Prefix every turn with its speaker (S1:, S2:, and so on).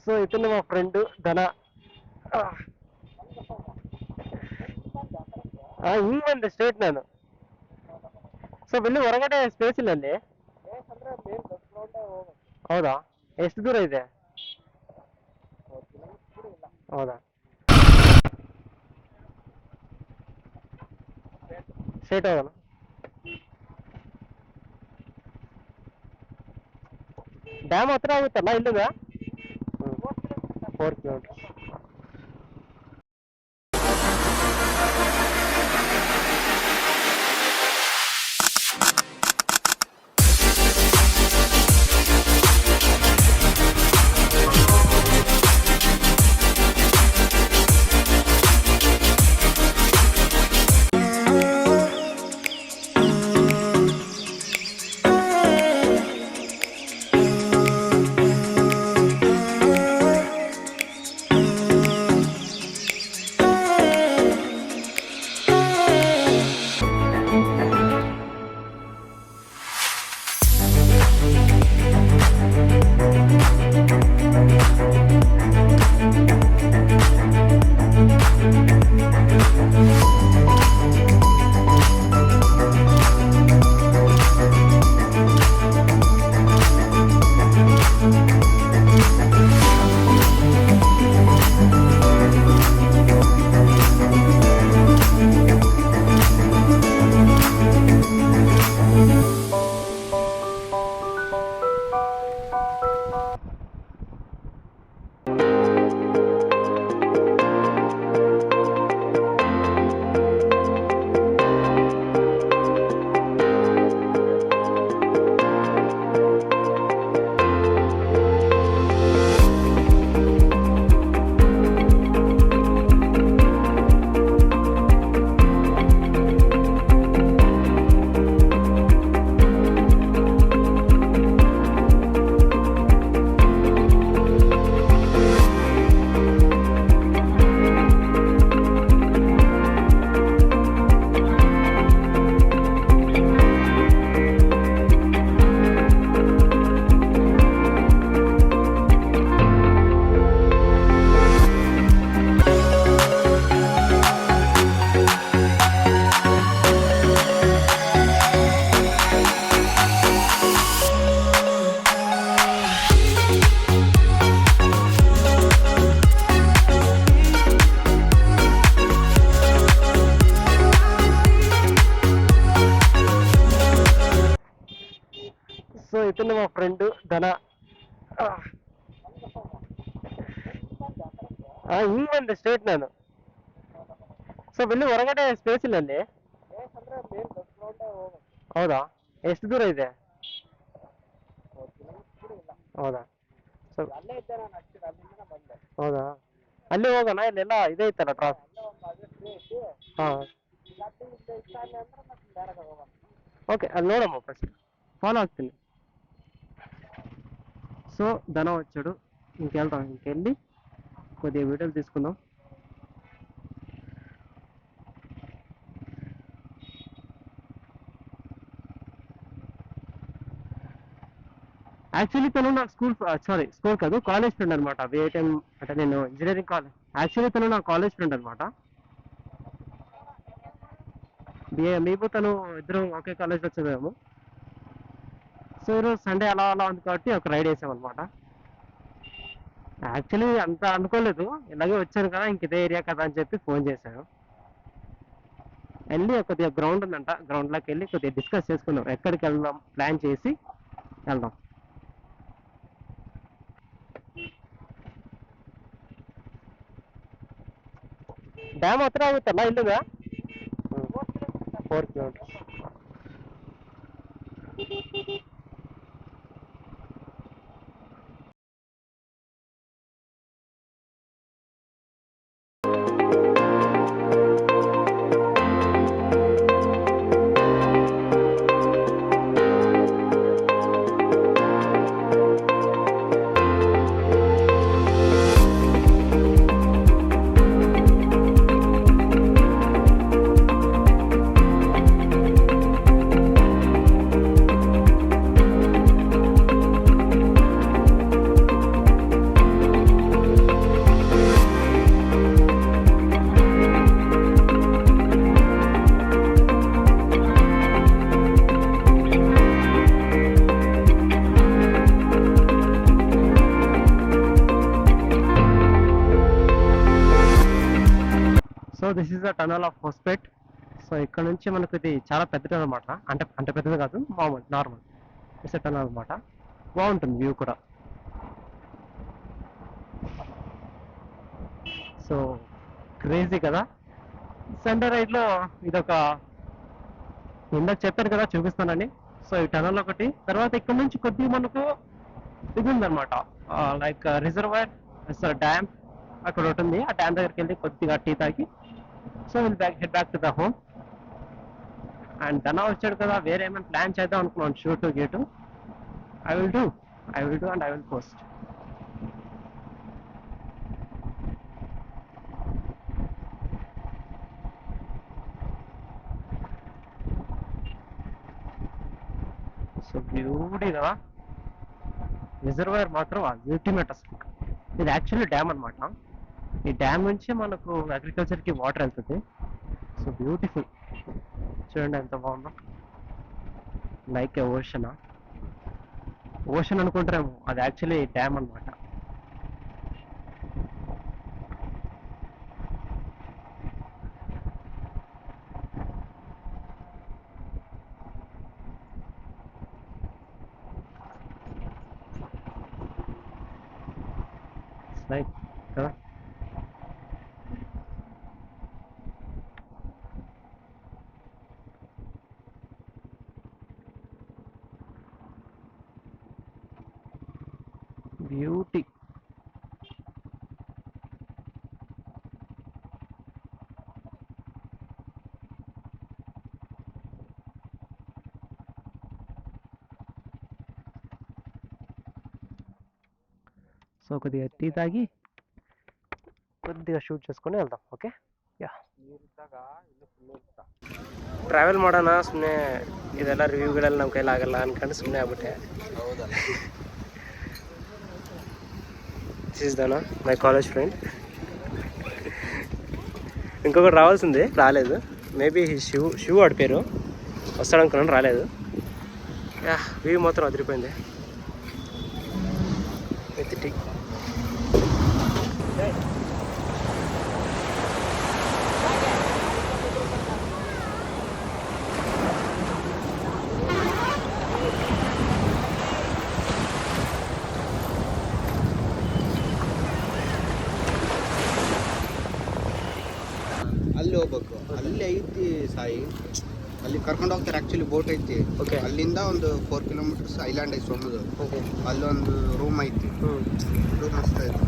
S1: So ఇతను మా friend ధన. ಹಿಂಗೆ ಸ್ಟೇಟ್ ನಾನು. ಸೊ ಇಲ್ಲಿ ಹೊರಗಡೆ ಸ್ಪೇಸ್ ಇಲ್ಲ ಅಲ್ಲಿ. ಹೌದಾ, ಎಷ್ಟು ದೂರ ಇದೆ? ಹೌದಾ, ಸ್ಟ್ರೇಟ್ ಹೋಗೋಣ. ಡ್ಯಾಮ್ ಹತ್ರ ಆಗುತ್ತಲ್ಲ ಇಲ್ಲಿಂದ? 4 ಕಿಲೋಮೀಟರ್. సో ఇతను మా ఫ్రెండ్ ధన. ಹಿಂಗೆ ಸ್ಟ್ರೇಟ್ ನಾನು. ಸೊ ಇಲ್ಲಿ ಹೊರಗಡೆ ಸ್ಪೇಸ್ ಇಲ್ಲ ಅಲ್ಲಿ. ಹೌದಾ, ಎಷ್ಟು ದೂರ ಇದೆ? ಹೌದಾ, ಸೊ ಹೌದಾ, ಅಲ್ಲಿ ಹೋಗೋಣ. ಇಲ್ಲೆಲ್ಲ ಇದೇ ಇತ್ತಲ್ಲ ಟ್ರಾಫ್. ಹಾಂ, ఓకే, అది ನೋಡಮ್ಮ ఫస్ట్. ఫాలో ಆಗ್ತೀನಿ. సో ధన వచ్చాడు, ఇంకెళ్తాం. ఇంకెళ్ళి కొద్దిగా వీడియోలు తీసుకుందాం. యాక్చువల్లీ తను నాకు స్కూల్ కాదు, కాలేజ్ ఫ్రెండ్ అనమాట. విఐటిఎం అంటే నేను ఇంజనీరింగ్ కాలేజ్. యాక్చువల్లీ తను నా కాలేజ్ ఫ్రెండ్ అనమాట. మేము తను ఇద్దరం ఒకే కాలేజ్లో చదివాము. సో ఈరోజు సండే అలా అలా ఉంది కాబట్టి ఒక రైడ్ వేసామన్నమాట. యాక్చువల్లీ అంత అనుకోలేదు, ఇలాగే వచ్చాను కదా, ఇంక ఇదే ఏరియా కదా అని చెప్పి ఫోన్ చేశాను. వెళ్ళి కొద్దిగా గ్రౌండ్ ఉందంట, గ్రౌండ్లోకి వెళ్ళి కొద్దిగా డిస్కస్ చేసుకుందాం, ఎక్కడికి వెళ్దాం ప్లాన్ చేసి వెళ్దాం. ಡ್ಯಾಮ್ ಹತ್ರ ಆಗುತ್ತಲ್ಲ ಇಲ್ಲಿಂದ? 4 kilometre. This is the tunnel of Hospet. So ఇక్కడ నుంచి మనకు ఇది చాలా పెద్దది అనమాట. అంటే పెద్దది కాదు, మామూలు నార్మల్ ఇట్స్ టనల్ అనమాట. బాగుంటుంది వ్యూ కూడా. సో క్రేజీ కదా. సండే రైడ్లో ఇదొక, ఇందాక చెప్పాను కదా చూపిస్తానని. సో ఈ టనల్ ఒకటి, తర్వాత ఇక్కడ నుంచి కొద్దిగా మనకు ఇది ఉందన్నమాట, లైక్ రిజర్వాయర్ డ్యామ్ అక్కడ ఉంటుంది. ఆ డ్యామ్ దగ్గరికి వెళ్ళి కొద్దిగా టీ తాగి so will head back to the home. And ధన వచ్చాడు కదా, వేరే ఏమైనా ప్లాన్ చేద్దాం అనుకున్నాను, shoot gate. I will do and I will post. So beauty కదా, రిజర్వాయర్ మాత్రం అల్టిమేట్ అసలు. ఇది యాక్చువల్లీ డ్యామ్ అనమాట. ఈ డ్యామ్ నుంచి మనకు అగ్రికల్చర్కి వాటర్ వెళ్తుంది. సో బ్యూటిఫుల్, చూడండి ఎంత బాగుందో. లైక్ ఏ ఓషన్ అనుకుంటారేమో, అది యాక్చువల్లీ డ్యామ్ అనమాట. లైక్ కదా. బ్యూటీ. సో కొద్దిగా టీ తాగి ಕೊದ್ದಿಗೆ ಶೂಟ್ చేసుకొని వెళ్దాం. ಓಕೆ, ಯಾ ಟ್ರಾವೆಲ್ ಮಾಡೋಣ ಸುಮ್ಮನೆ, ಇದೆಲ್ಲ ರಿವ್ಯೂಗಳೆಲ್ಲ ನಮ್ಮ ಕೈಲಾಗಲ್ಲ ಅನ್ಕೊಂಡು ಸುಮ್ಮನೆ ಆಗ್ಬಿಟ್ಟೆ. దిస్ ఇస్ ధన, మై కాలేజ్ ఫ్రెండ్. ఇంకొకటి రావాల్సింది, రాలేదు. మేబీ శివ వాడి పేరు, వస్తాడనుకున్నాను, రాలేదు. యా వ్యూ మాత్రం అదిరిపోయింది. ఎత్తి
S2: ಅಲ್ಲಿ ಹೋಗ್ಬೇಕು. ಅಲ್ಲಿ ಐತಿ ಸಾಯಿ, ಅಲ್ಲಿ ಕರ್ಕೊಂಡು ಹೋಗ್ತಾರೆ. ಆ್ಯಕ್ಚುಲಿ ಬೋಟ್ ಐತಿ.
S1: ಓಕೆ,
S2: ಅಲ್ಲಿಂದ ಒಂದು 4 ಕಿಲೋಮೀಟರ್ಸ್ ಐಲ್ಯಾಂಡ್ ಐತಿ ಸಣ್ಣದು. ಓಕೆ, ಅಲ್ಲೊಂದು ರೂಮ್ ಐತಿ. ರೂಮ್ ಮಸ್ತ್ ಐತಿ.